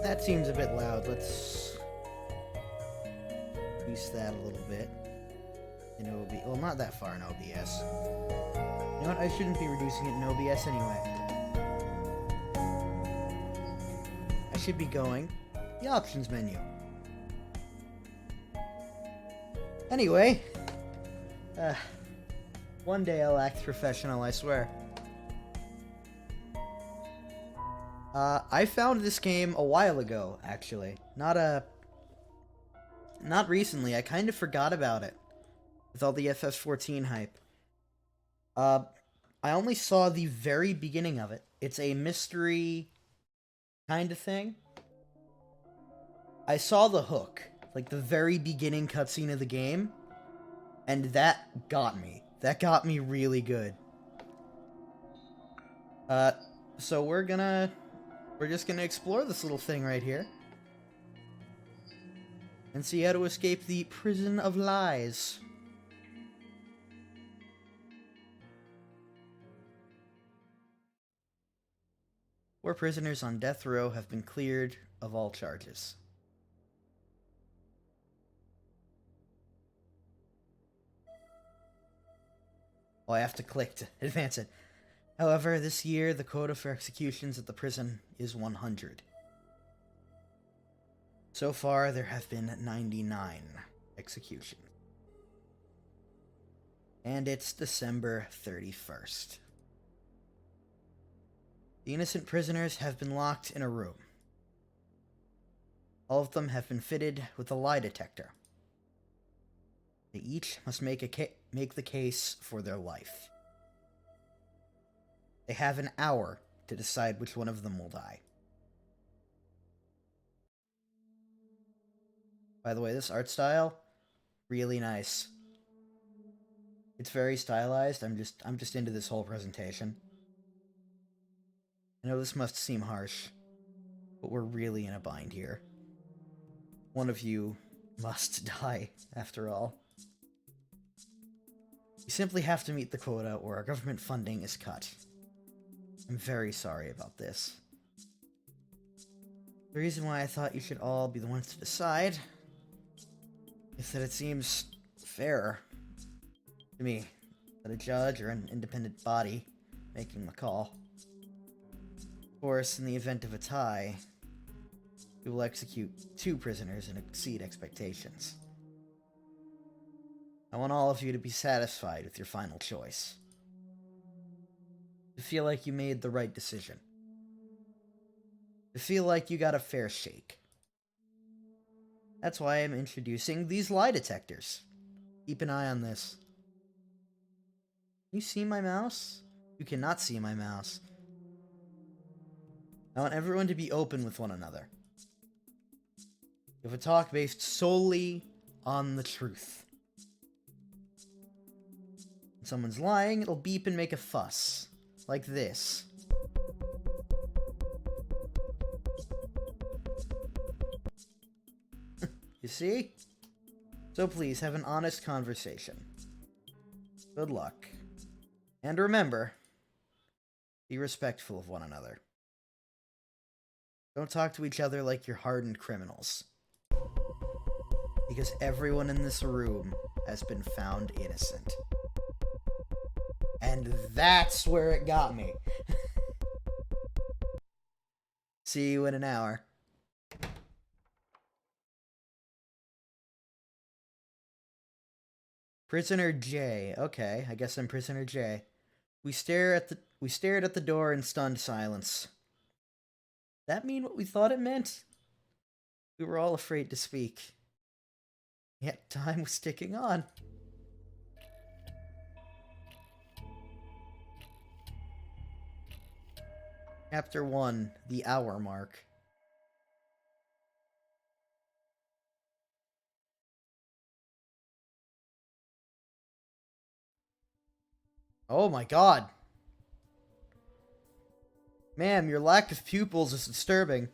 That seems a bit loud. Let's reduce that a little bit. In OBS. Well, not that far in OBS. You know what? I shouldn't be reducing it in OBS anyway. I should be going the options menu. Anyway, one day I'll act professional, I swear. I found this game a while ago, actually. Not recently. I kind of forgot about it with all the FF14 hype. I only saw the very beginning of it. It's a mystery kind of thing. I saw the hook, like the very beginning cutscene of the game, and that got me. That got me really good. So we're just gonna explore this little thing right here. And see how to escape the prison of lies. Four prisoners on death row have been cleared of all charges. Oh, I have to click to advance it. However, this year, the quota for executions at the prison is 100. So far, there have been 99 executions. And it's December 31st. The innocent prisoners have been locked in a room. All of them have been fitted with a lie detector. They each must make the case for their life. They have an hour to decide which one of them will die. By the way, this art style, really nice. It's very stylized. I'm just into this whole presentation. I know this must seem harsh, but we're really in a bind here. One of you must die, after all. You simply have to meet the quota, or our government funding is cut. I'm very sorry about this. The reason why I thought you should all be the ones to decide is that it seems fair to me that a judge or an independent body making the call. Of course, in the event of a tie, we will execute 2 prisoners and exceed expectations. I want all of you to be satisfied with your final choice. To feel like you made the right decision. To feel like you got a fair shake. That's why I'm introducing these lie detectors. Keep an eye on this. Can you see my mouse? You cannot see my mouse. I want everyone to be open with one another. If a talk based solely on the truth. When someone's lying, it'll beep and make a fuss. Like this. You see? So please, have an honest conversation. Good luck. And remember, Be respectful of one another. Don't talk to each other like you're hardened criminals. Because everyone in this room has been found innocent. And that's where it got me. See you in an hour. Prisoner J. Okay, I guess I'm Prisoner J. We stared at the door in stunned silence. That mean what we thought it meant? We were all afraid to speak. Yet time was ticking on. Chapter 1, The Hour Mark. Oh my god. Ma'am, your lack of pupils is disturbing.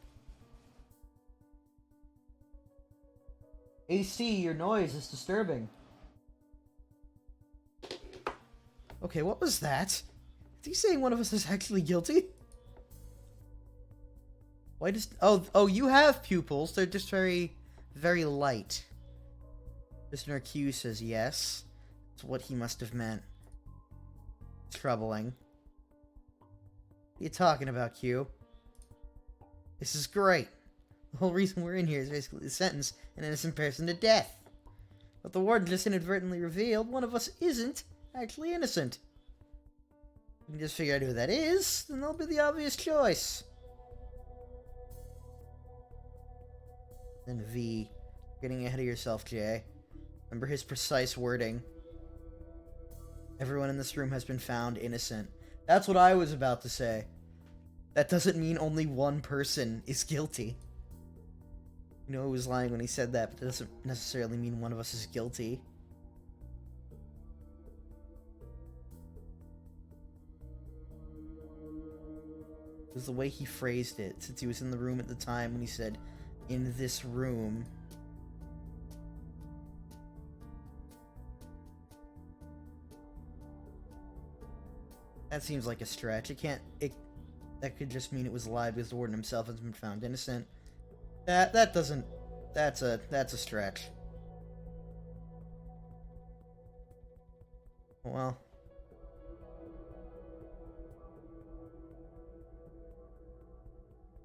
AC, your noise is disturbing. Okay, what was that? Is he saying one of us is actually guilty? Why does... Oh, you have pupils. They're just very, very light. Listener Q says yes. That's what he must have meant. Troubling. What are you talking about, Q? This is great. The whole reason we're in here is basically to sentence an innocent person to death. But the warden just inadvertently revealed one of us isn't actually innocent. We can just figure out who that is, then that'll be the obvious choice. Then V. Getting ahead of yourself, Jay. Remember his precise wording. Everyone in this room has been found innocent. That's what I was about to say. That doesn't mean only one person is guilty. You know he was lying when he said that, but that doesn't necessarily mean one of us is guilty. It was the way he phrased it, since he was in the room at the time when he said, in this room. That seems like a stretch. That could just mean it was lied because the warden himself has been found innocent. That doesn't... That's a stretch. Well...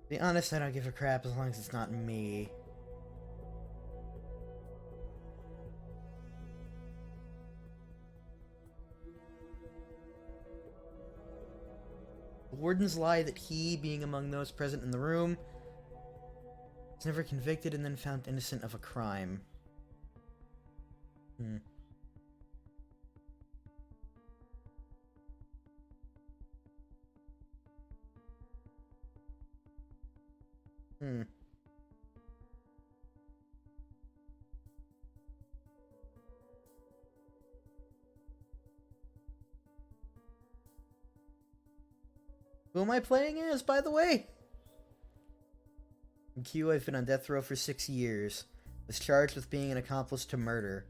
To be honest, I don't give a crap as long as it's not me. The wardens lie that he, being among those present in the room, was never convicted and then found innocent of a crime. Hmm. Who am I playing as, by the way? In Q, I've been on death row for 6 years. Was charged with being an accomplice to murder.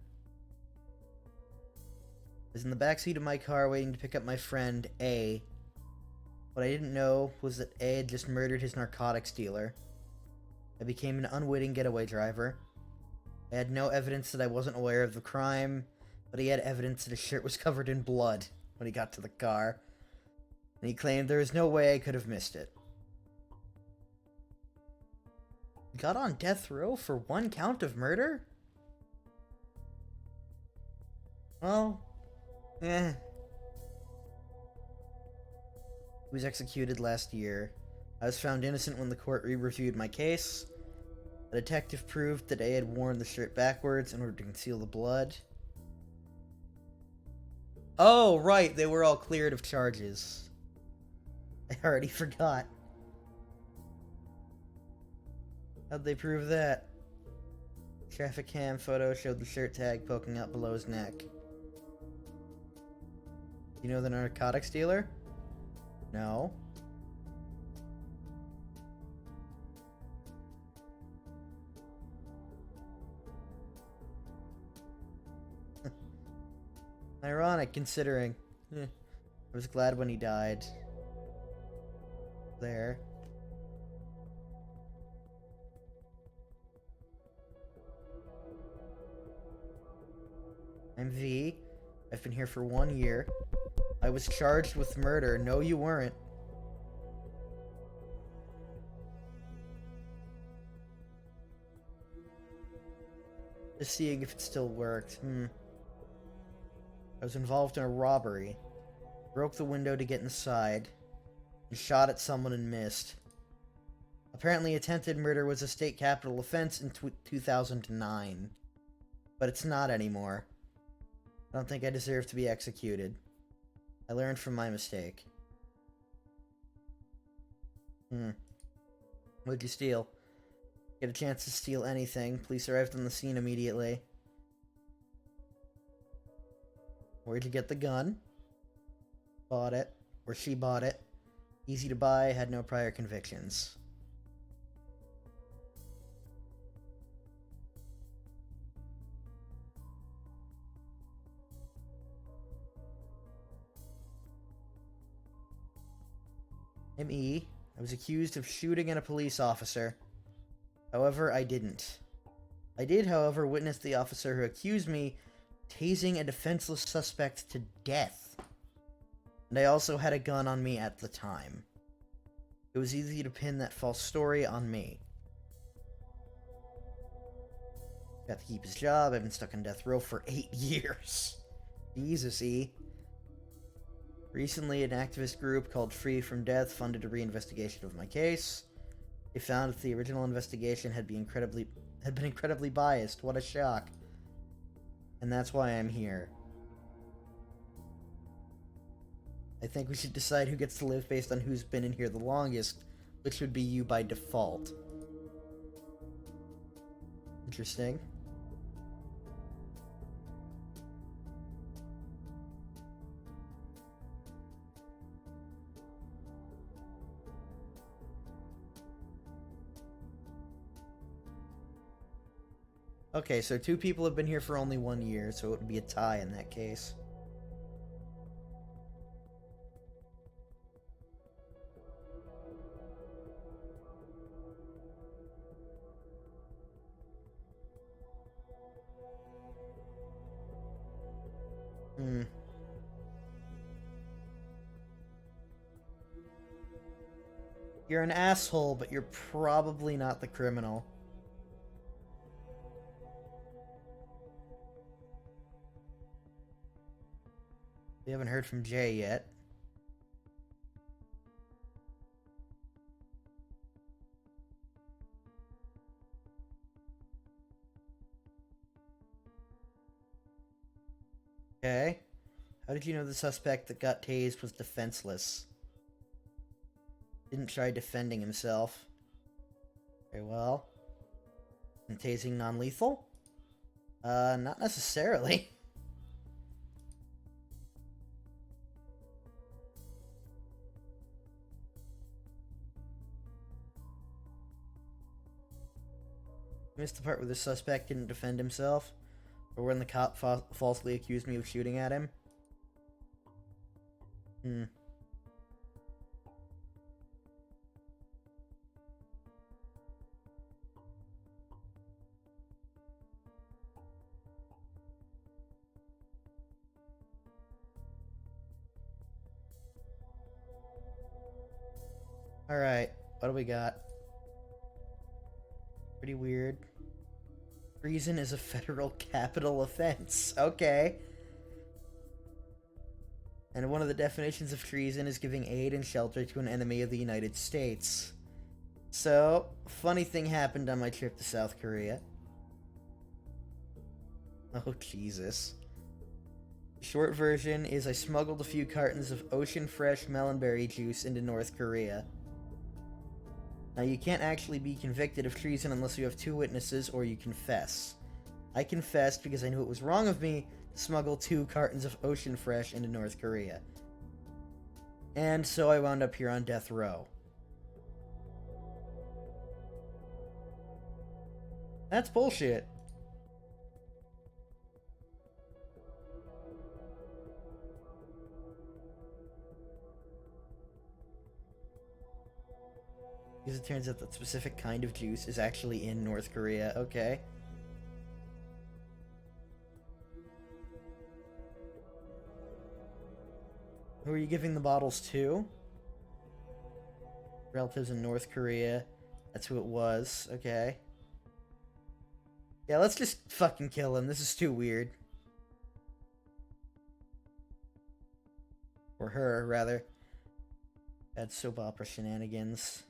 I was in the backseat of my car waiting to pick up my friend, A. What I didn't know was that A had just murdered his narcotics dealer. I became an unwitting getaway driver. I had no evidence that I wasn't aware of the crime, but he had evidence that his shirt was covered in blood when he got to the car. And he claimed there was no way I could have missed it. He got on death row for 1 count of murder? Well, He was executed last year. I was found innocent when the court re-reviewed my case. A detective proved that I had worn the shirt backwards in order to conceal the blood. Oh, right, they were all cleared of charges. I already forgot. How'd they prove that? Traffic cam photo showed the shirt tag poking out below his neck. You know the narcotics dealer? No. Ironic, considering. I was glad when he died. there. I'm V. I've been here for 1 year. I was charged with murder. No, you weren't. Just seeing if it still worked. I was involved in a robbery. Broke the window to get inside. And shot at someone and missed. Apparently attempted murder was a state capital offense in 2009. But it's not anymore. I don't think I deserve to be executed. I learned from my mistake. What'd you steal? Get a chance to steal anything. Police arrived on the scene immediately. Where'd you get the gun? Bought it. Or she bought it. Easy to buy, had no prior convictions. I'm E. I was accused of shooting at a police officer. However, I didn't. I did, however, witness the officer who accused me tasing a defenseless suspect to death. And I also had a gun on me at the time. It was easy to pin that false story on me. Got to keep his job. I've been stuck on death row for 8 years. Jesus, E. Recently, an activist group called Free from Death funded a reinvestigation of my case. They found that the original investigation had been incredibly biased. What a shock. And that's why I'm here. I think we should decide who gets to live based on who's been in here the longest, which would be you by default. Interesting. Okay, so 2 people have been here for only 1 year, so it would be a tie in that case. You're an asshole, but you're probably not the criminal. We haven't heard from Jay yet. Okay. How did you know the suspect that got tased was defenseless? Didn't try defending himself. Very well. And tasing non-lethal? Not necessarily. Missed the part where the suspect didn't defend himself? Or when the cop falsely accused me of shooting at him? Alright, what do we got? Pretty weird. Treason is a federal capital offense. Okay. And one of the definitions of treason is giving aid and shelter to an enemy of the United States. So, funny thing happened on my trip to South Korea. Oh, Jesus. The short version is I smuggled a few cartons of ocean fresh melonberry juice into North Korea. Now, you can't actually be convicted of treason unless you have 2 witnesses or you confess. I confessed because I knew it was wrong of me to smuggle 2 cartons of ocean fresh into North Korea. And so I wound up here on death row. That's bullshit. Because it turns out that specific kind of juice is actually in North Korea. Okay. Who are you giving the bottles to? Relatives in North Korea. That's who it was. Okay. Yeah, let's just fucking kill him. This is too weird. Or her, rather. Bad soap opera shenanigans.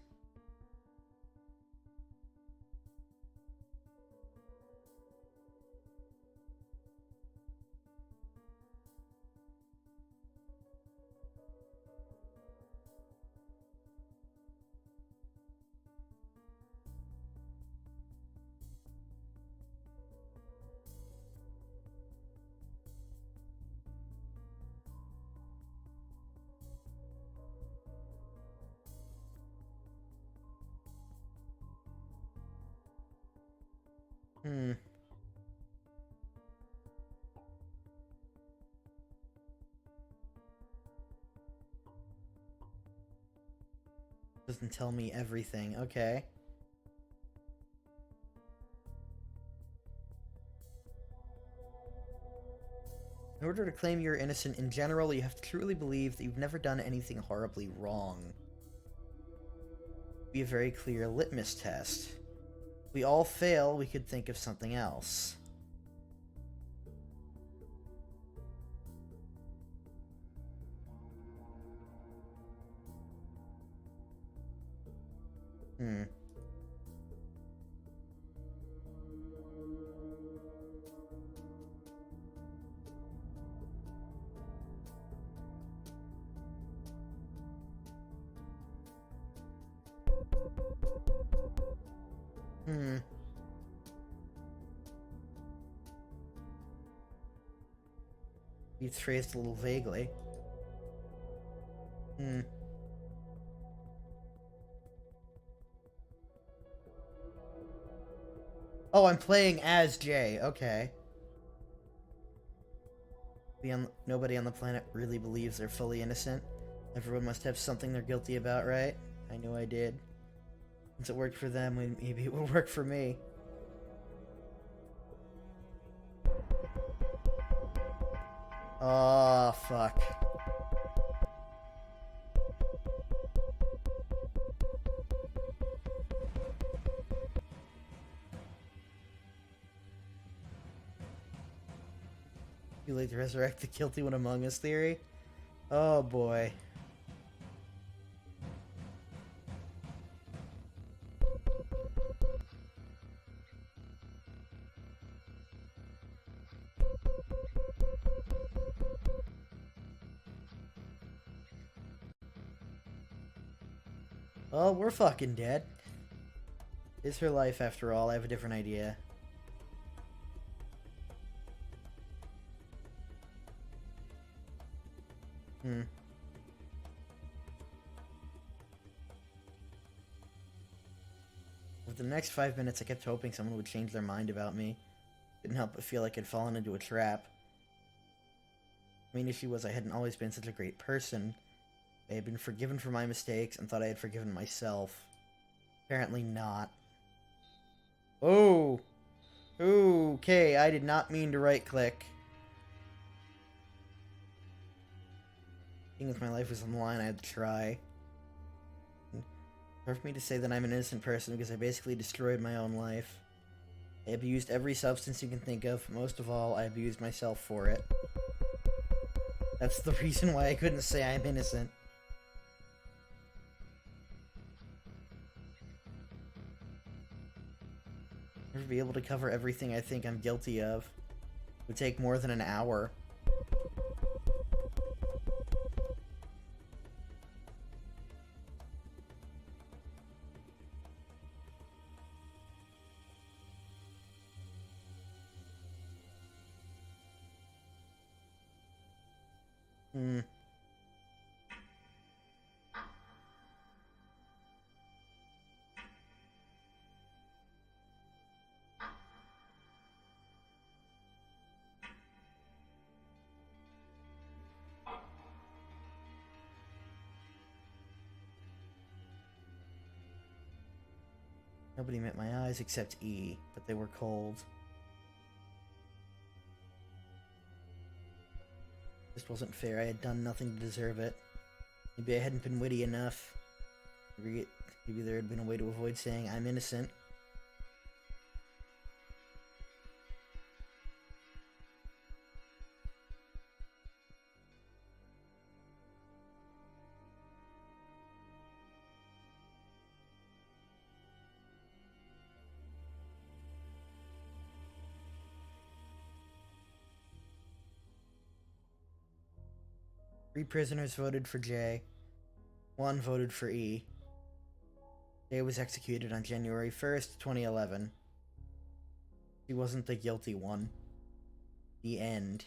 Doesn't tell me everything. Okay. In order to claim you're innocent in general, you have to truly believe that you've never done anything horribly wrong. Be a very clear litmus test. If we all fail, we could think of something else. It's phrased a little vaguely. Oh, I'm playing as Jay. Okay. Nobody on the planet really believes they're fully innocent. Everyone must have something they're guilty about, right? I knew I did. Since it worked for them, maybe it will work for me. Oh, fuck. Too late to resurrect the guilty one among us theory? Oh, boy. Oh, we're fucking dead. It's her life, after all. I have a different idea. For the next 5 minutes, I kept hoping someone would change their mind about me. Couldn't help but feel like I'd fallen into a trap. The main issue was I hadn't always been such a great person. I had been forgiven for my mistakes and thought I had forgiven myself. Apparently not. Oh! Okay, I did not mean to right-click. Seeing as my life was on the line, I had to try. Hard for me to say that I'm an innocent person because I basically destroyed my own life. I abused every substance you can think of. Most of all, I abused myself for it. That's the reason why I couldn't say I'm innocent. Never be able to cover everything I think I'm guilty of. It would take more than an hour. Nobody met my eyes except E, but they were cold. This wasn't fair. I had done nothing to deserve it. Maybe I hadn't been witty enough. Maybe there had been a way to avoid saying I'm innocent. Three prisoners voted for J. One voted for E. J was executed on January 1st, 2011. He wasn't the guilty one. The end.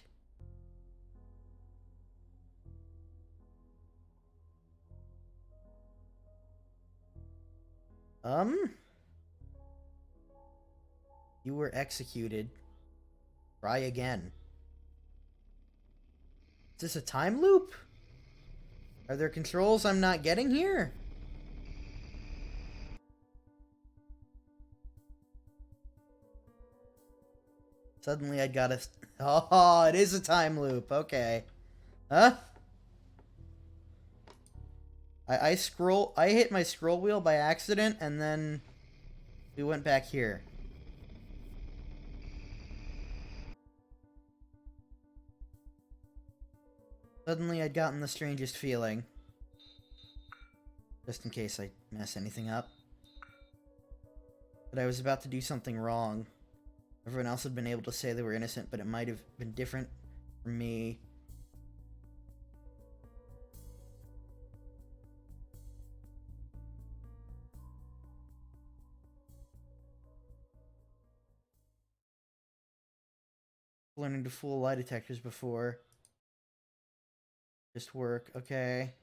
You were executed. Try again. Is this a time loop? Are there controls I'm not getting here? Suddenly I got a... Oh, it is a time loop. Okay. Huh? I hit my scroll wheel by accident, and then we went back here. Suddenly I'd gotten the strangest feeling. Just in case I mess anything up. But I was about to do something wrong. Everyone else had been able to say they were innocent, but it might have been different for me. Learning to fool lie detectors before. Just work, okay.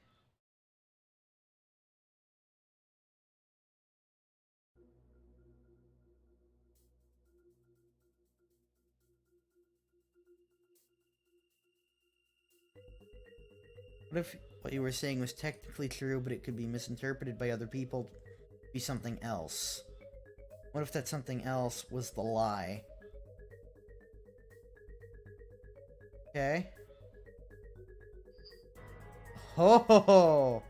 What if what you were saying was technically true, but it could be misinterpreted by other people to be something else? What if that something else was the lie? Okay. Oh!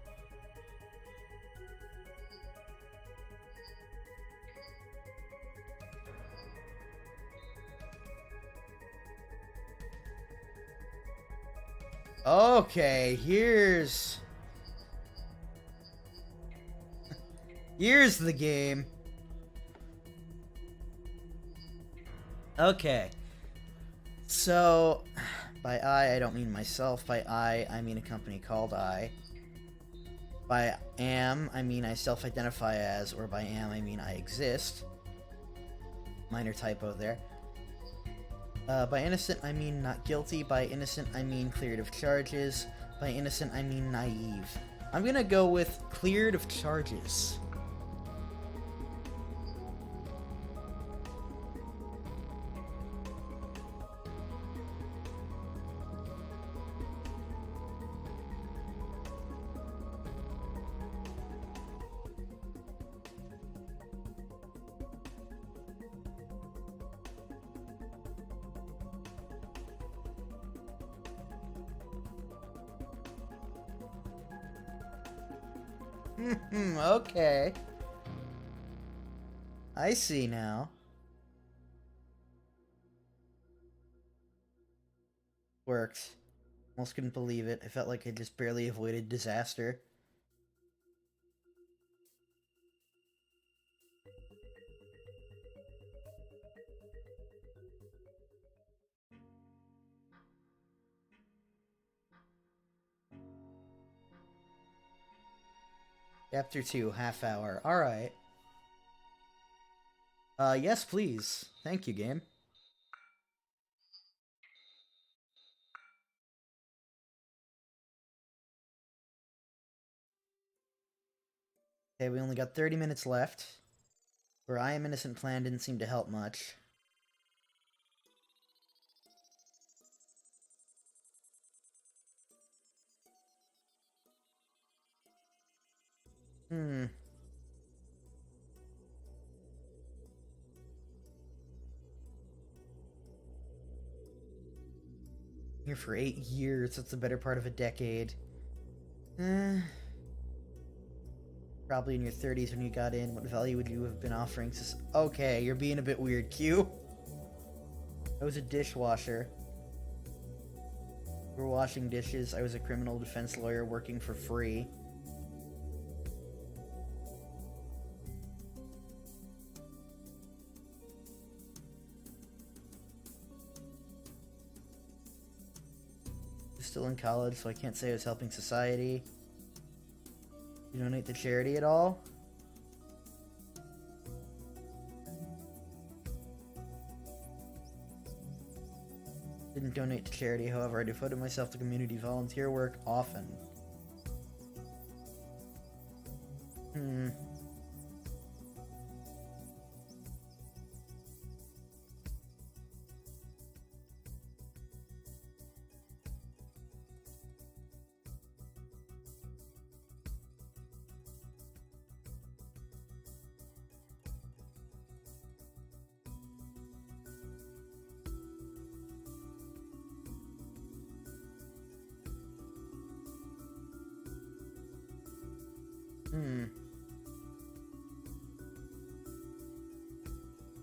Okay, here's the game. Okay. So, by I don't mean myself. By I mean a company called I. By am, I mean I self-identify as, or by am, I mean I exist. Minor typo there. By innocent, I mean not guilty. By innocent, I mean cleared of charges. By innocent, I mean naive. I'm gonna go with cleared of charges. Okay. I see now. Worked. Almost couldn't believe it. I felt like I just barely avoided disaster. Chapter 2, half hour. Alright. Yes, please. Thank you, game. Okay, we only got 30 minutes left. Where I am innocent plan didn't seem to help much. Here for 8 years. That's the better part of a decade. Probably in your 30s when you got in. What value would you have been offering? Okay, you're being a bit weird, Q. I was a dishwasher. We were washing dishes. I was a criminal defense lawyer working for free. I was still in college, so I can't say I was helping society. You donate to charity at all? Didn't donate to charity, however, I devoted myself to community volunteer work often.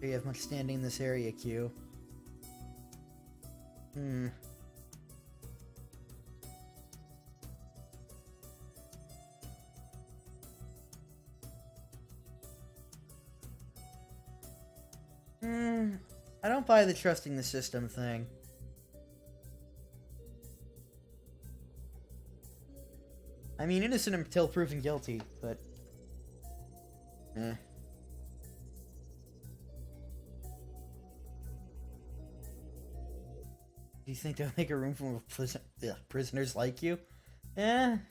Do you have much standing in this area, Q? I don't buy the trusting the system thing. I mean, innocent until proven guilty, but... Do you think they'll make a room full of prisoners like you? Well,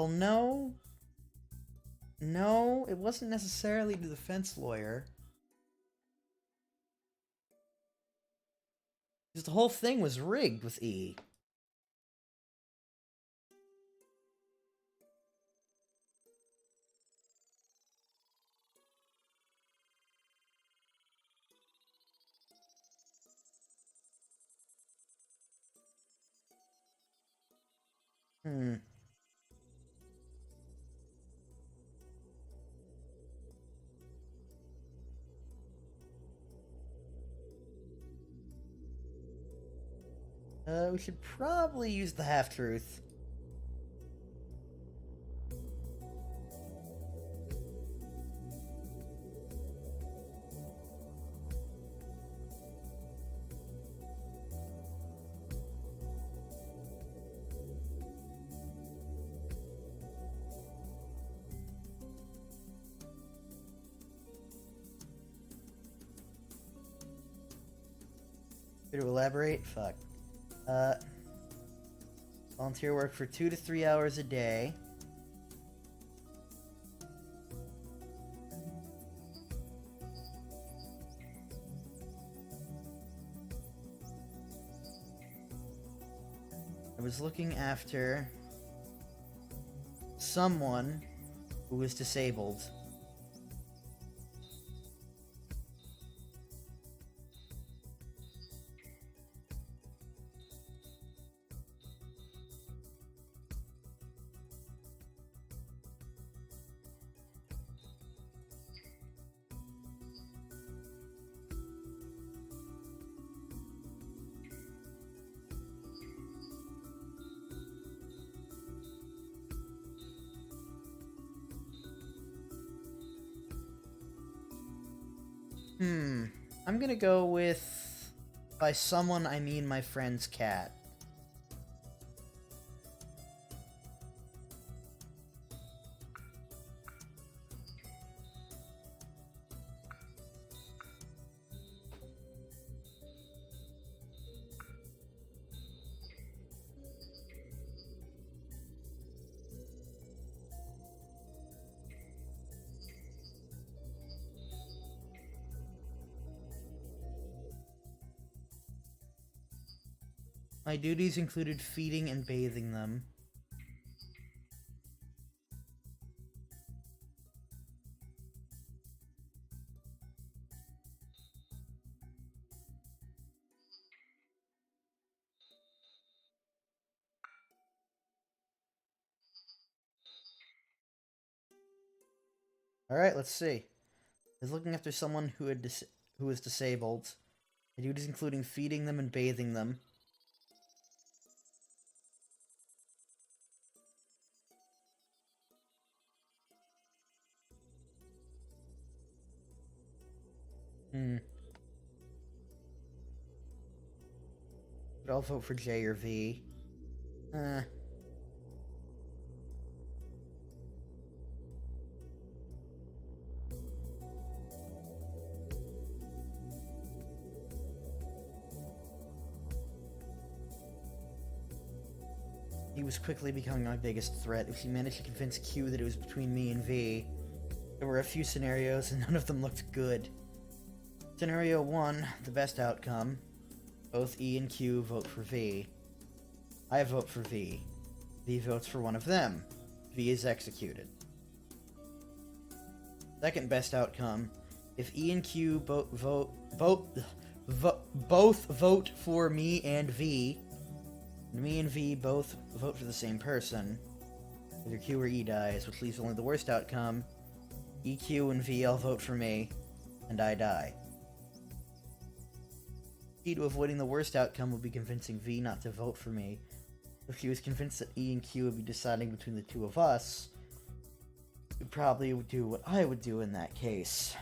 no. No, it wasn't necessarily the defense lawyer. Because the whole thing was rigged with E. We should probably use the half-truth. To elaborate? Fuck. Volunteer work for 2 to 3 hours a day. I was looking after someone who was disabled. I'm gonna go with, by someone I mean my friend's cat. My duties included feeding and bathing them. Alright, let's see. Is looking after someone who is disabled. The duties including feeding them and bathing them. But I'll vote for J or V. He was quickly becoming my biggest threat. If he managed to convince Q that it was between me and V, there were a few scenarios and none of them looked good. Scenario 1, the best outcome. Both E and Q vote for V. I vote for V. V votes for one of them. V is executed. Second best outcome. If E and Q both vote for me and V, and me and V both vote for the same person, either Q or E dies, which leaves only the worst outcome. EQ and V all vote for me, and I die. The key to avoiding the worst outcome would be convincing V not to vote for me. If she was convinced that E and Q would be deciding between the two of us, we probably would do what I would do in that case.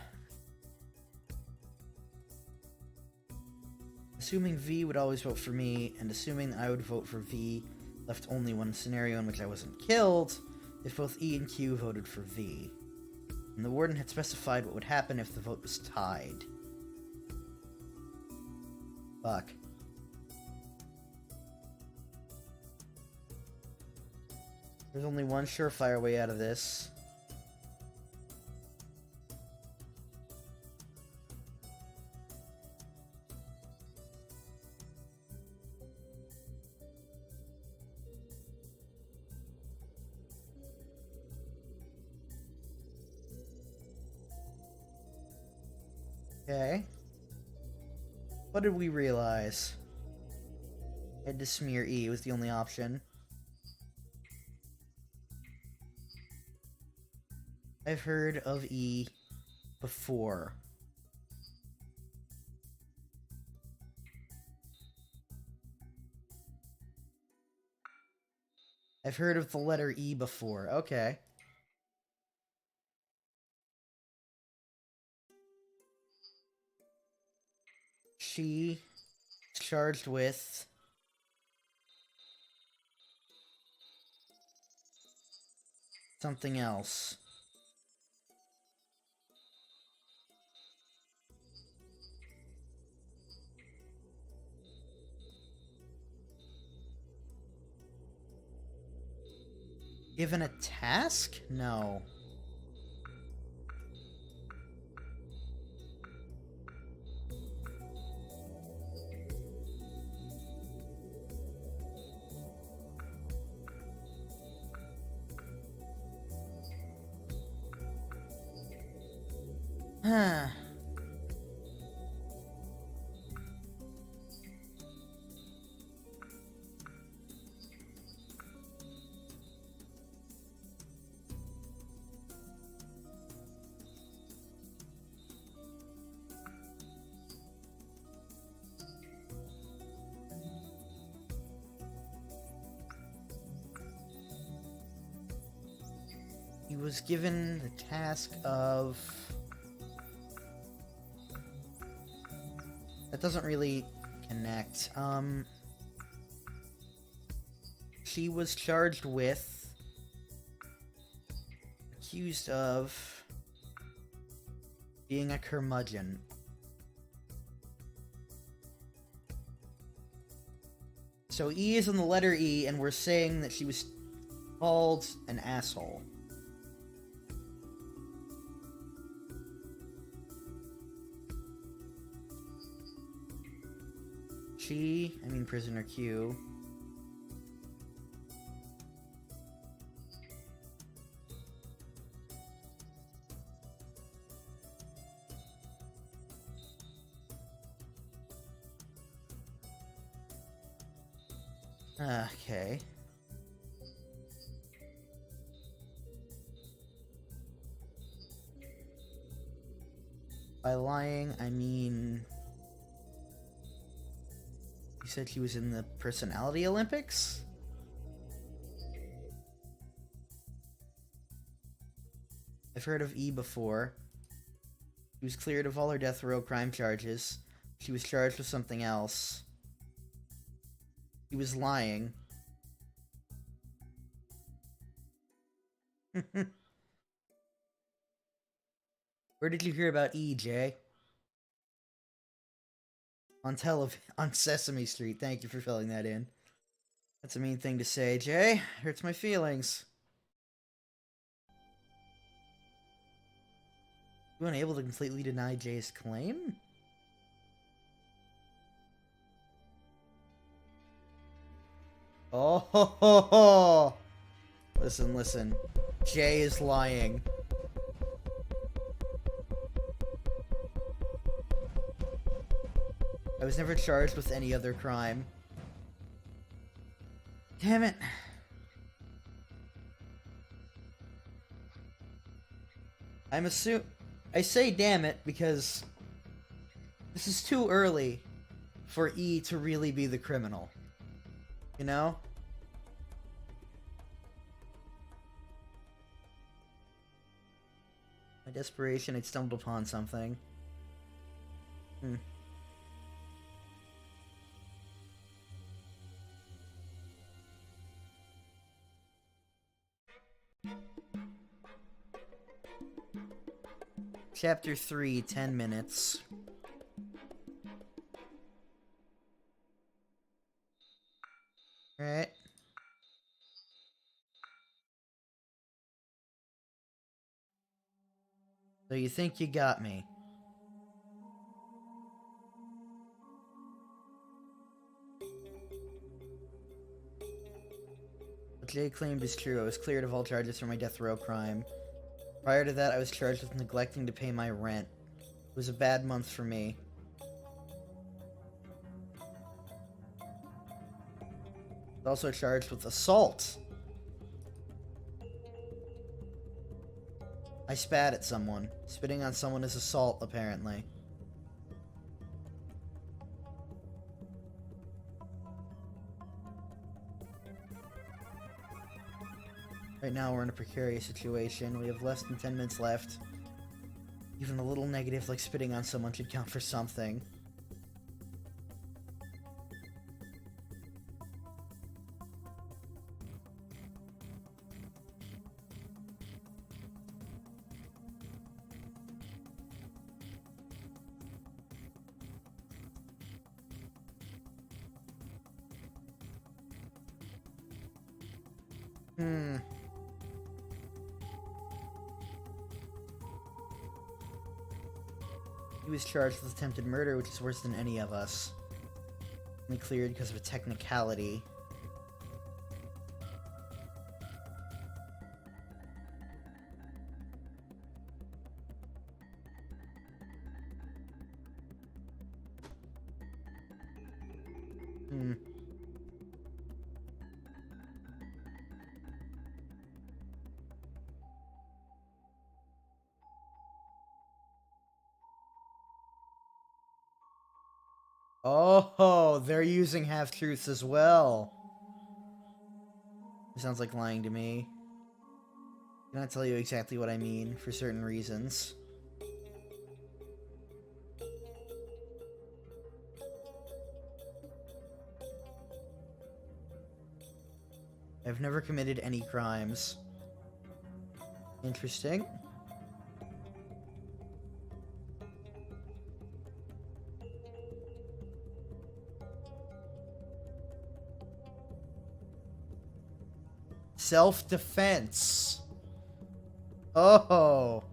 Assuming V would always vote for me, and assuming I would vote for V, left only one scenario in which I wasn't killed, if both E and Q voted for V. And the warden had specified what would happen if the vote was tied. Fuck. There's only one surefire way out of this. Okay. What did we realize? Had to smear E was the only option. I've heard of E before. I've heard of the letter E before. Okay. She is charged with something else. Given a task? No. Huh. He was given the task of... That doesn't really connect. She was charged with... accused of... being a curmudgeon. So E is on the letter E, and we're saying that she was called an asshole. I mean prisoner Q. Okay. By lying, I mean... You said she was in the Personality Olympics? I've heard of E before. She was cleared of all her death row crime charges. She was charged with something else. She was lying. Where did you hear about E, Jay? On Sesame Street. Thank you for filling that in. That's a mean thing to say, Jay. Hurts my feelings. You unable to completely deny Jay's claim? Oh, ho, ho, ho. Listen, listen. Jay is lying. I was never charged with any other crime. Damn it. I say damn it because this is too early for E to really be the criminal. You know? My desperation, I'd stumbled upon something. Chapter 3, 10 minutes. Alright. So you think you got me? What Jay claimed is true. I was cleared of all charges for my death row crime. Prior to that, I was charged with neglecting to pay my rent. It was a bad month for me. I was also charged with assault. I spat at someone. Spitting on someone is assault, apparently. Right now we're in a precarious situation. We have less than 10 minutes left. Even a little negative like spitting on someone should count for something. He was charged with attempted murder, which is worse than any of us. Only cleared because of a technicality. Oh, they're using half-truths as well. It sounds like lying to me. I cannot tell you exactly what I mean, for certain reasons. I've never committed any crimes. Interesting. Self-defense. Oh.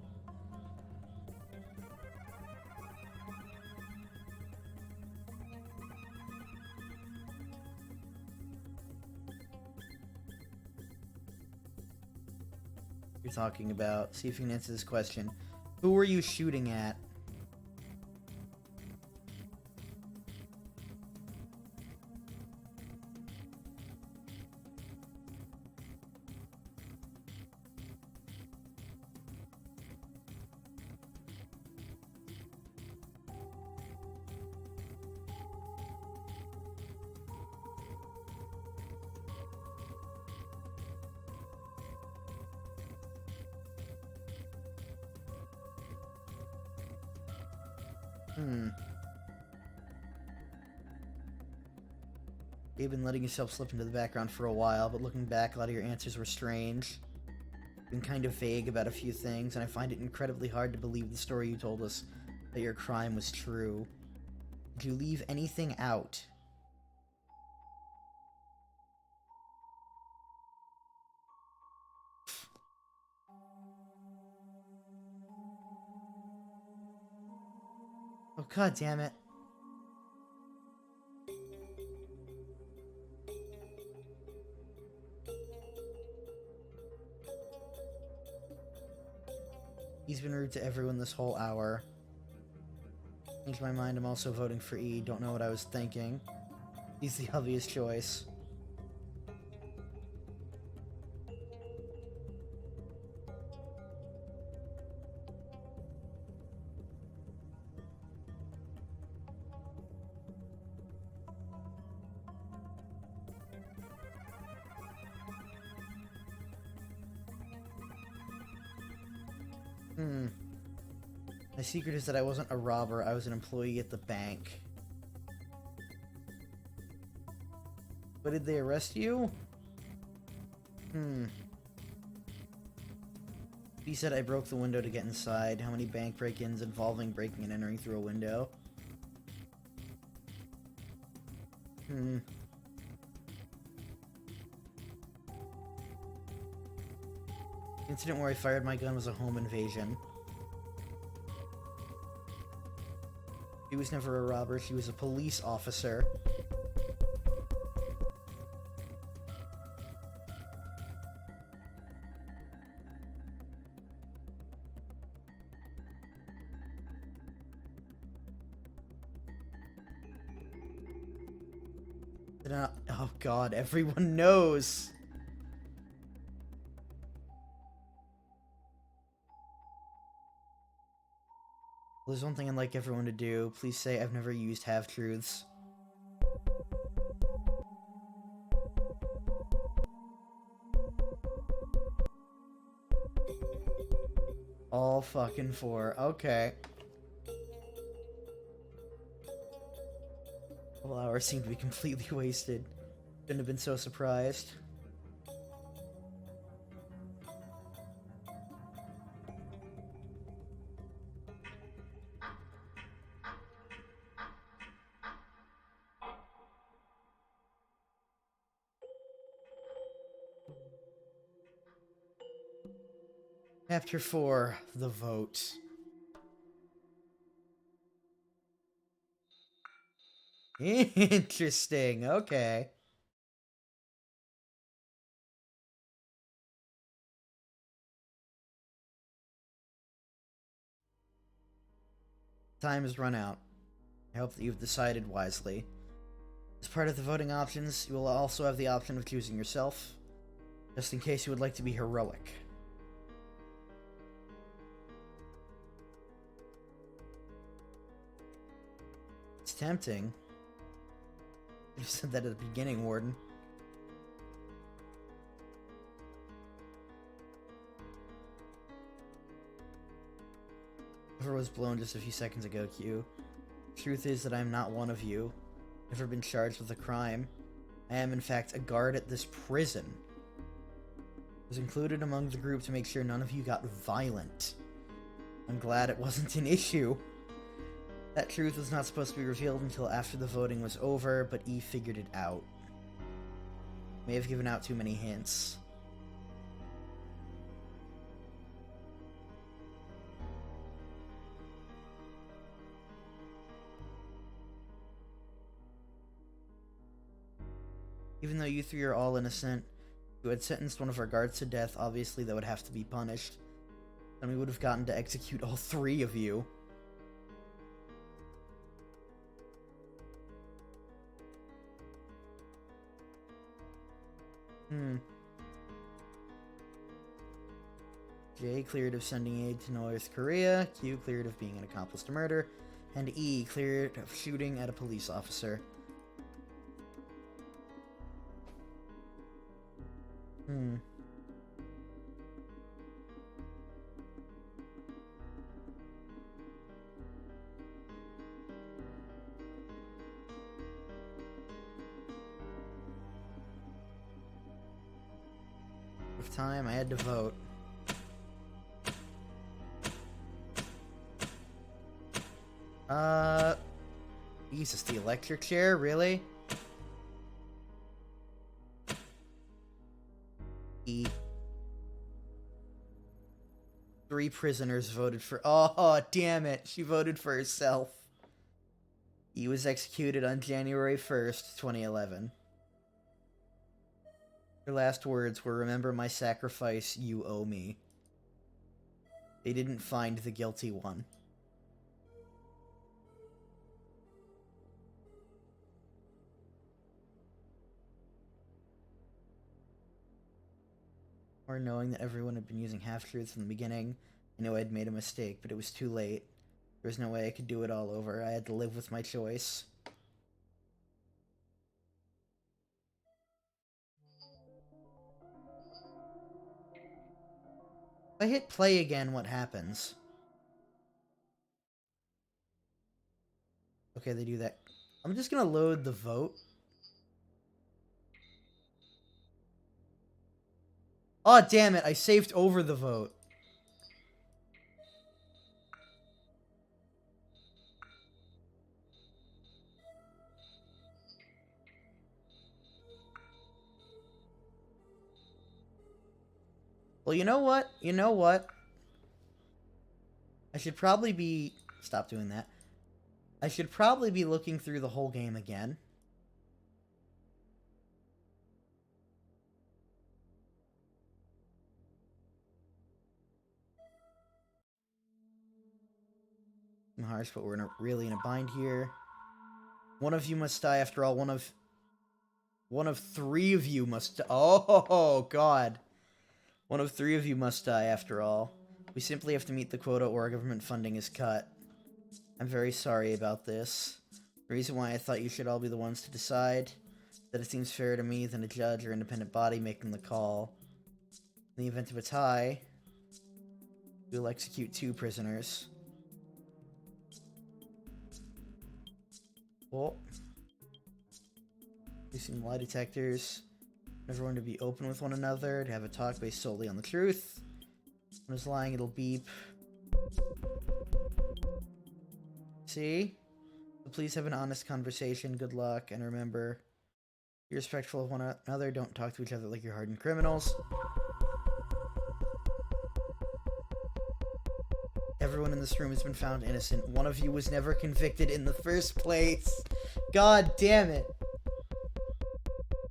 You're talking about. See if you can answer this question. Who were you shooting at? Hmm. You've been letting yourself slip into the background for a while, but looking back, a lot of your answers were strange. You've been kind of vague about a few things, and I find it incredibly hard to believe the story you told us that your crime was true. Did you leave anything out? Oh, god damn it. He's been rude to everyone this whole hour. Changed my mind, I'm also voting for E. Don't know what I was thinking. He's the obvious choice. My secret is that I wasn't a robber, I was an employee at the bank. But did they arrest you? He said I broke the window to get inside. How many bank break-ins involving breaking and entering through a window? The incident where I fired my gun was a home invasion. She was never a robber, she was a police officer. Oh god, everyone knows! Well, there's one thing I'd like everyone to do. Please say I've never used half-truths. All fucking four. Okay. The whole hour seemed to be completely wasted. Shouldn't have been so surprised. Chapter 4, The Vote. Interesting, okay. Time has run out. I hope that you've decided wisely. As part of the voting options, you will also have the option of choosing yourself, just in case you would like to be heroic. It's tempting. You said that at the beginning, Warden. Cover was blown just a few seconds ago, Q. Truth is that I am not one of you. Never been charged with a crime. I am, in fact, a guard at this prison. I was included among the group to make sure none of you got violent. I'm glad it wasn't an issue. That truth was not supposed to be revealed until after the voting was over, but Eve figured it out. May have given out too many hints. Even though you three are all innocent, if you had sentenced one of our guards to death, obviously that would have to be punished. Then we would have gotten to execute all three of you. J cleared of sending aid to North Korea, Q cleared of being an accomplice to murder, and E cleared of shooting at a police officer. of time. I had to vote. Jesus, the electric chair? Really? Three prisoners voted for... Oh, damn it. She voted for herself. He was executed on January 1st, 2011. Her last words were, "Remember my sacrifice, you owe me." They didn't find the guilty one. Or knowing that everyone had been using half-truths from the beginning, I knew I'd made a mistake, but it was too late. There was no way I could do it all over. I had to live with my choice. If I hit play again, what happens? Okay, they do that. I'm just gonna load the vote. Oh, damn it, I saved over the vote. Well, you know what? You know what? I should probably be... Stop doing that. I should probably be looking through the whole game again. I'm harsh, but we're really in a bind here. One of you must die after all. One of three of you must... Oh, God. One of three of you must die after all. We simply have to meet the quota or our government funding is cut. I'm very sorry about this. The reason why I thought you should all be the ones to decide, that it seems fairer to me than a judge or independent body making the call. In the event of a tie, we'll execute 2 prisoners. Well, using lie detectors. Everyone to be open with one another, to have a talk based solely on the truth. When it's lying, it'll beep. See? So please have an honest conversation. Good luck, and remember, be respectful of one another. Don't talk to each other like you're hardened criminals. Everyone in this room has been found innocent. One of you was never convicted in the first place. God damn it.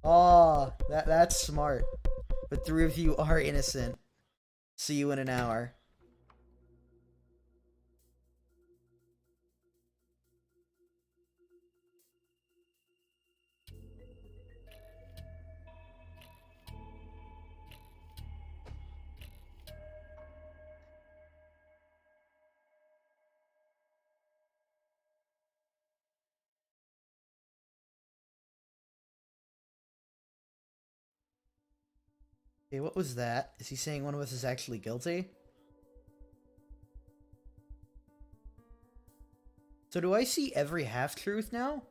Oh, that's smart. But 3 of you are innocent. See you in an hour. Okay, what was that? Is he saying one of us is actually guilty? So do I see every half-truth now?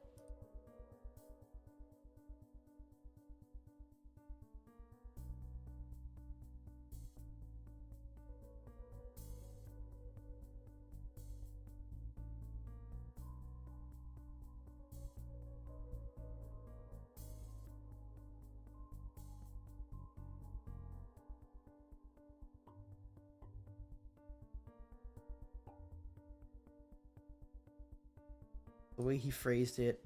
The way he phrased it.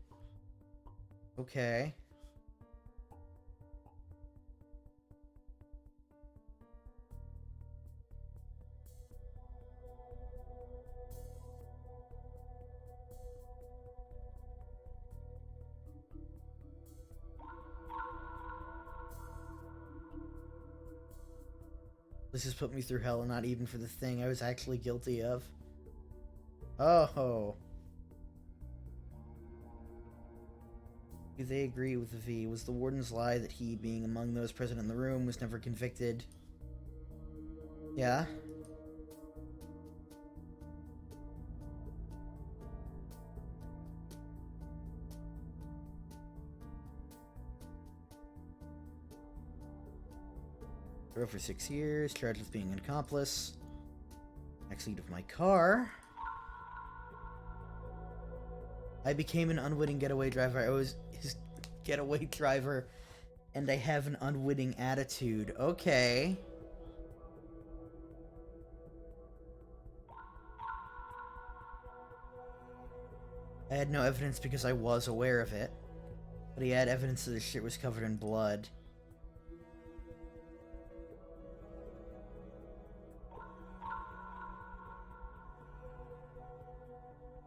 Okay. This has put me through hell, and not even for the thing I was actually guilty of. Oh. Do they agree with the V? Was the warden's lie that he, being among those present in the room, was never convicted? Yeah? Drove for 6 years, charged with being an accomplice. Backseat of my car. I became an unwitting getaway driver. I was his getaway driver, and I have an unwitting attitude. Okay. I had no evidence because I was aware of it, but he had evidence that his shit was covered in blood.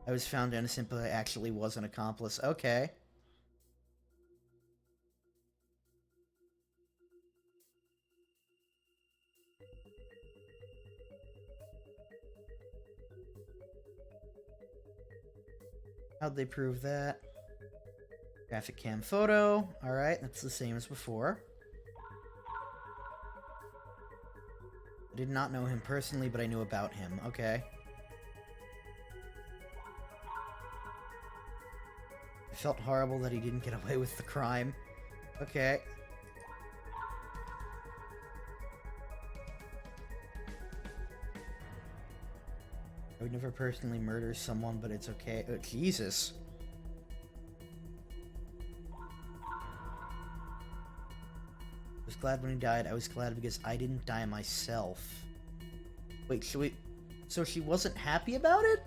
I was found innocent, but I actually was an accomplice. Okay. How'd they prove that? Graphic cam photo. Alright, that's the same as before. I did not know him personally, but I knew about him. Okay. It felt horrible that he didn't get away with the crime. Okay. I would never personally murder someone, but it's okay. Oh, Jesus. I was glad when he died. I was glad because I didn't die myself. Wait, so she wasn't happy about it?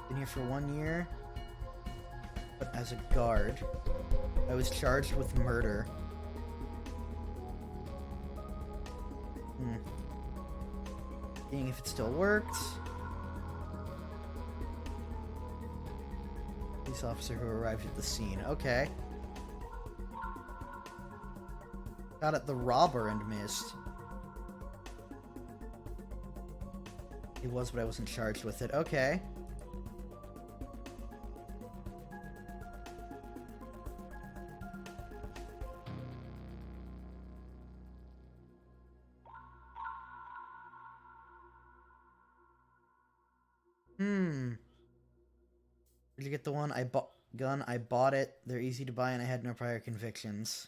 Been here for 1 year, but as a guard. I was charged with murder. Seeing if it still works. Police officer who arrived at the scene. Okay. Got at the robber and missed. It was, but I wasn't charged with it. Okay. Did you get the one I bought? Gun, I bought it. They're easy to buy and I had no prior convictions.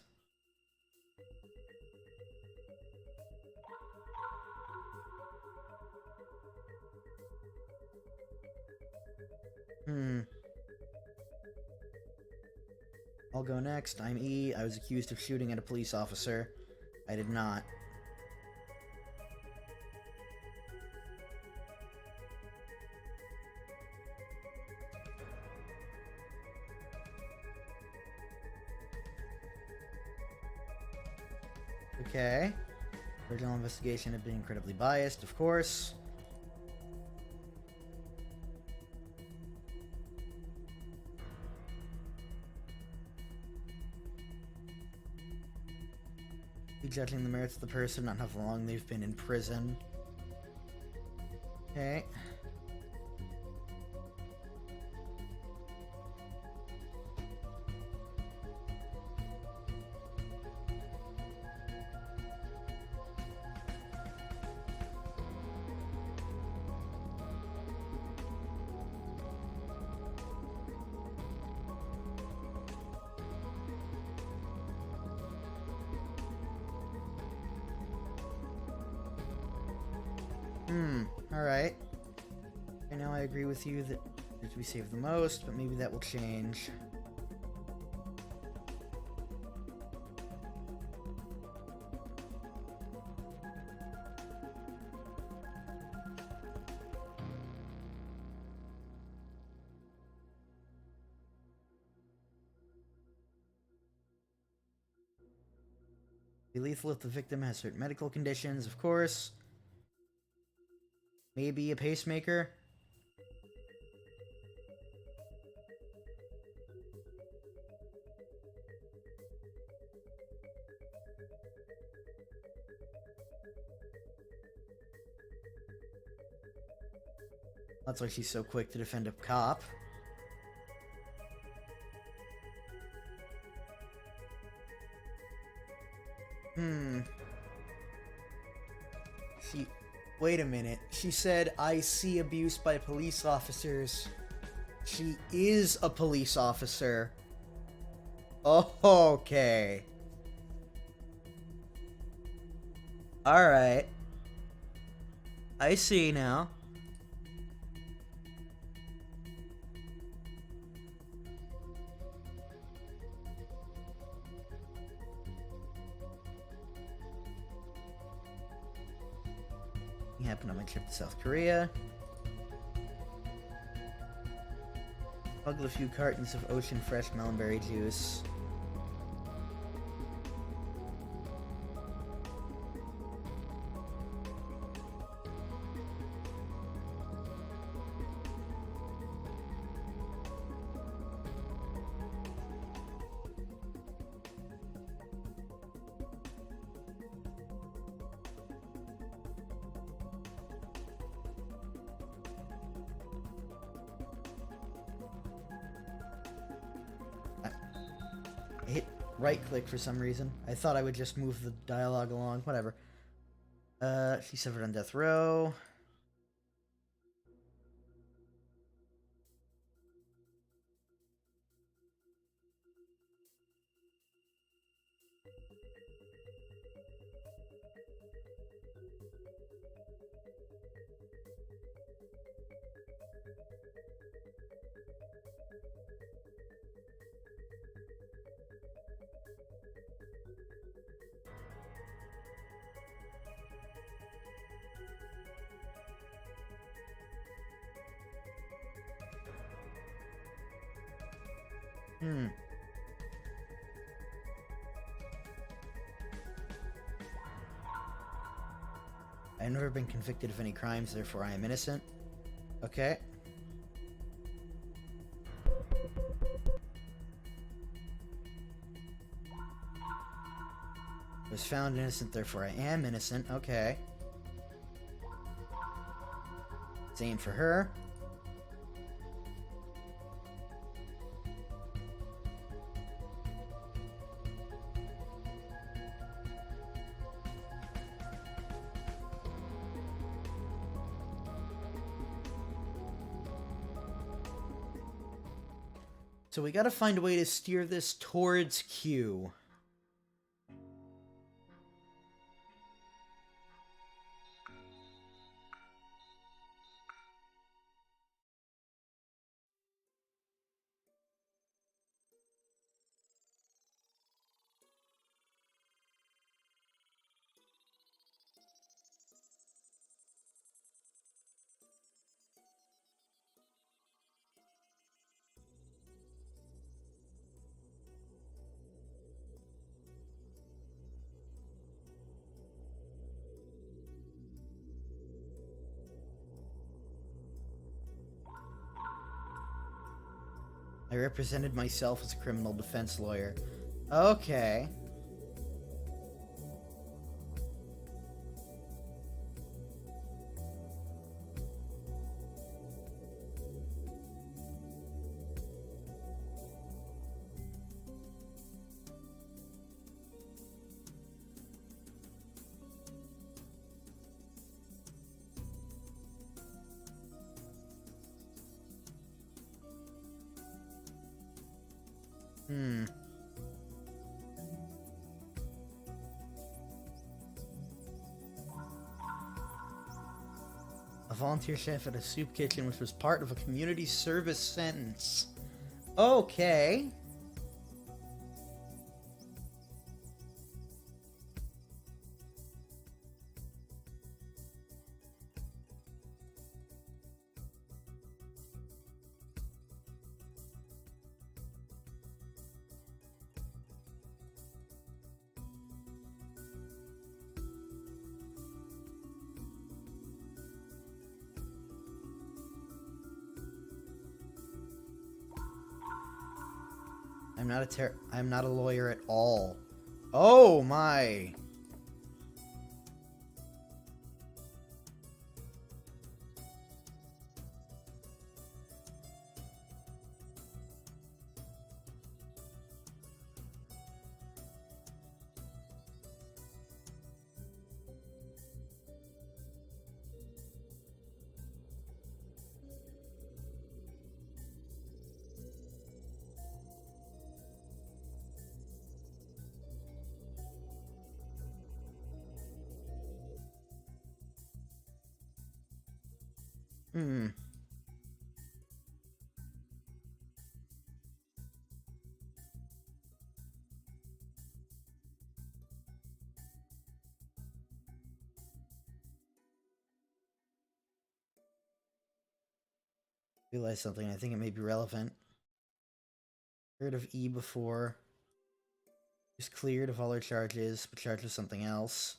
I'll go next. I'm E. I was accused of shooting at a police officer. I did not. Okay. Original investigation had been incredibly biased, of course. Be judging the merits of the person, not how long they've been in prison. Okay. Alright. And now I agree with you that we save the most, but maybe that will change. Be lethal if the victim has certain medical conditions, of course. Maybe a pacemaker. That's why she's so quick to defend a cop. Wait a minute. She said, I see abuse by police officers. She is a police officer. Oh, okay. Alright. I see now. It happened on my trip to South Korea. Smuggled a few cartons of ocean fresh melonberry juice. I hit right click for some reason. I thought I would just move the dialogue along. Whatever. She's severed on death row. I've never been convicted of any crimes, therefore I am innocent. Okay. Was found innocent, therefore I am innocent. Okay. Same for her. So we gotta find a way to steer this towards Q. I represented myself as a criminal defense lawyer. Okay. A volunteer chef at a soup kitchen, which was part of a community service sentence. Okay. I'm not a lawyer at all. Oh my. Hmm. Realize something. I think it may be relevant. Heard of E before. Is cleared of all her charges, but charged with something else.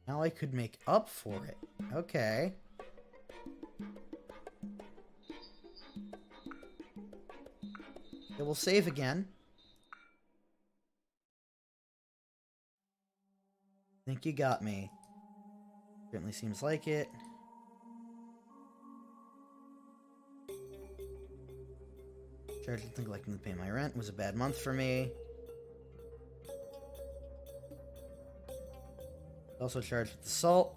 Now I could make up for it. Okay. It will save again. Think you got me. Certainly seems like it. Charged with neglecting to pay my rent was a bad month for me. Also charged with assault.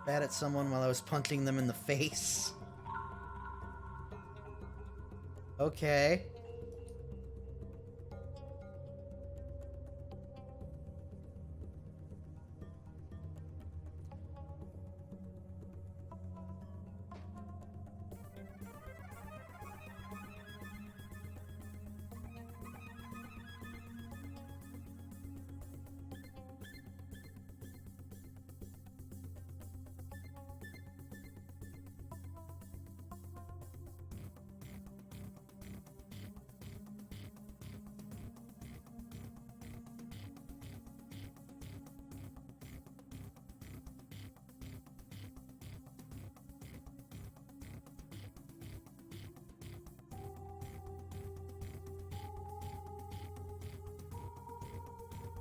Bad at someone while I was punching them in the face. Okay.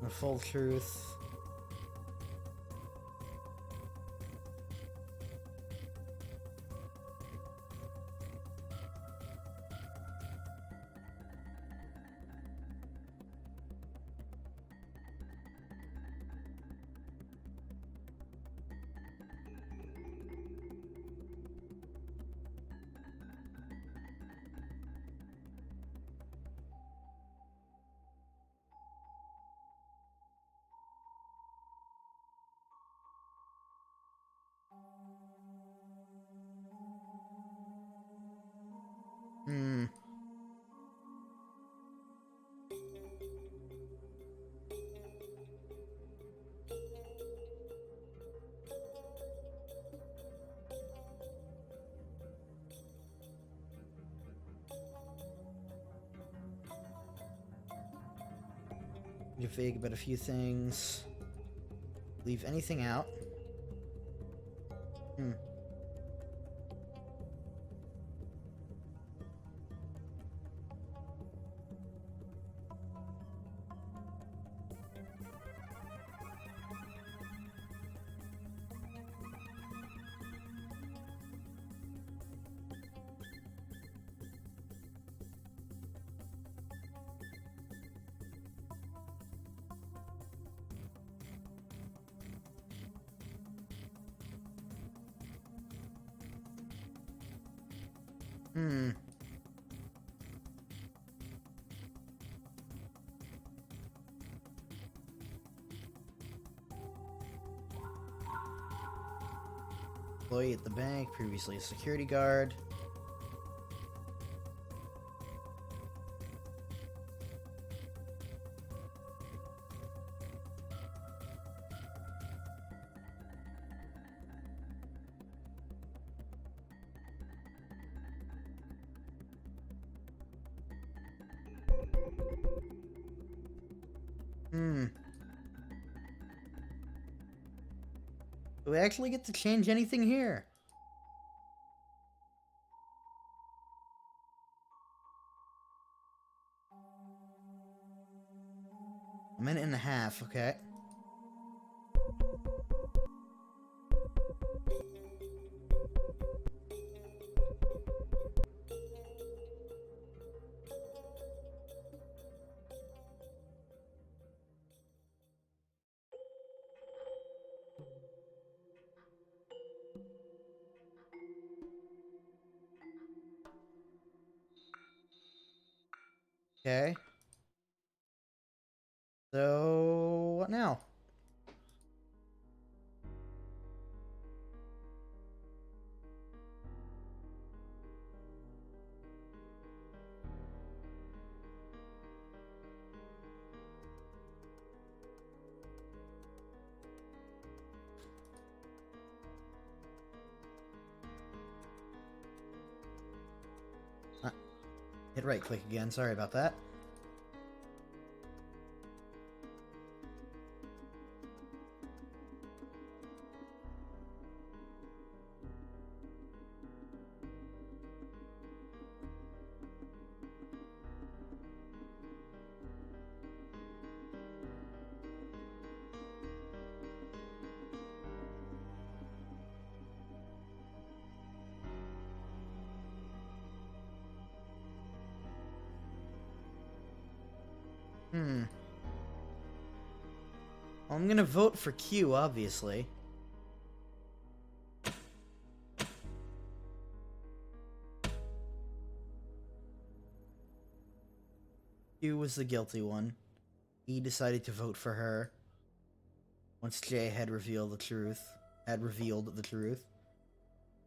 The full truth. Hmm. Be vague about a few things. Leave anything out. Hmm. Hmm. Employee at the bank, previously a security guard. Hmm. Do we actually get to change anything here? A minute and a half, okay. Okay. So, what now? Hit right click again, sorry about that. Well, I'm gonna vote for Q, obviously. Q was the guilty one. He decided to vote for her. Once Jay had revealed the truth.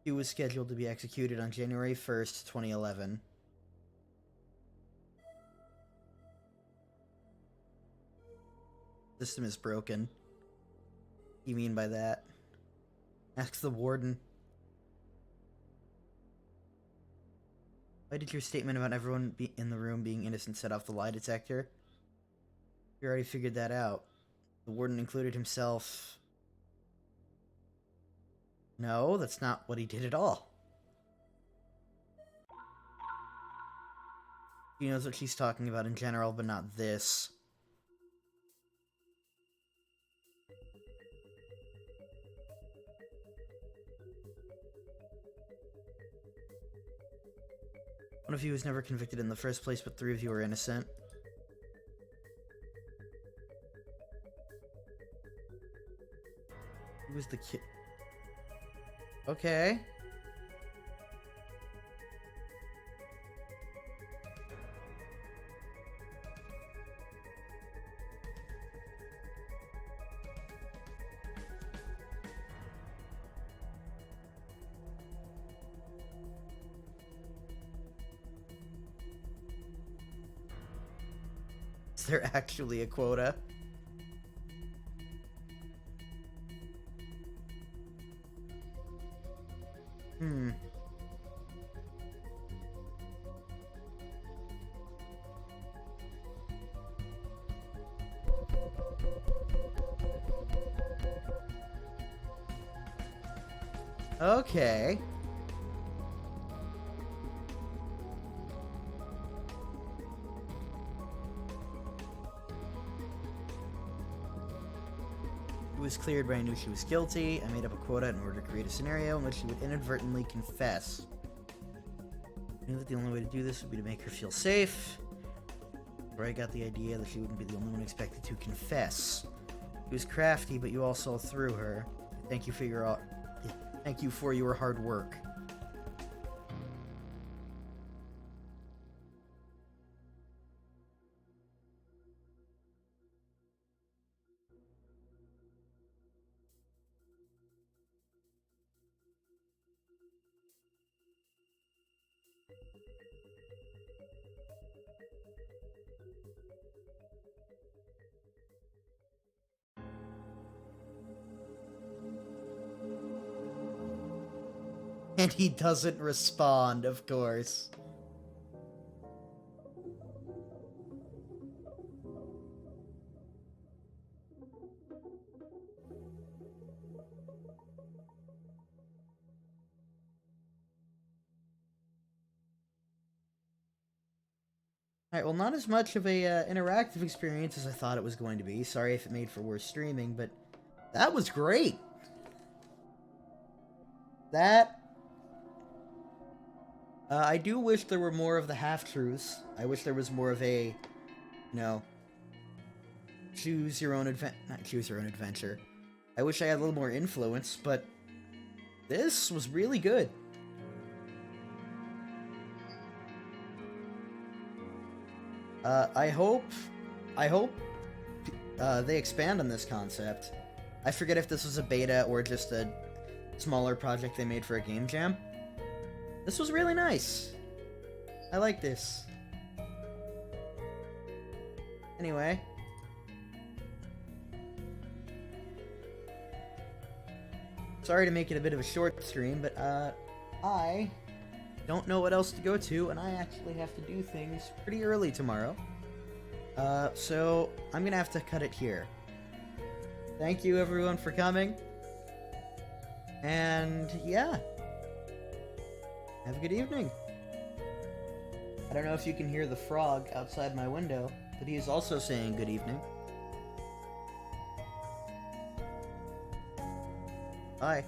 Q was scheduled to be executed on January 1st, 2011. System is broken. What do you mean by that? Ask the warden. Why did your statement about everyone in the room being innocent set off the lie detector? We already figured that out. The warden included himself. No, that's not what he did at all. She knows what she's talking about in general, but not this. One of you was never convicted in the first place, but 3 of you are innocent. Who was the kid? Okay. Is there actually a quota? Okay. It was cleared, but I knew she was guilty. I made up a quota in order to create a scenario in which she would inadvertently confess. I knew that the only way to do this would be to make her feel safe. Where I got the idea that she wouldn't be the only one expected to confess. It was crafty, but you all saw through her. Thank you for your hard work. And he doesn't respond, of course. Alright, well, not as much of a interactive experience as I thought it was going to be. Sorry if it made for worse streaming, but that was great! I do wish there were more of the half-truths. I wish there was more of a, you know, not choose your own adventure. I wish I had a little more influence, but this was really good. I hope they expand on this concept. I forget if this was a beta or just a smaller project they made for a game jam. This was really nice. I like this. Anyway. Sorry to make it a bit of a short stream, but I don't know what else to go to, and I actually have to do things pretty early tomorrow. So I'm gonna have to cut it here. Thank you everyone for coming. And yeah. Have a good evening. I don't know if you can hear the frog outside my window, but he is also saying good evening. Bye.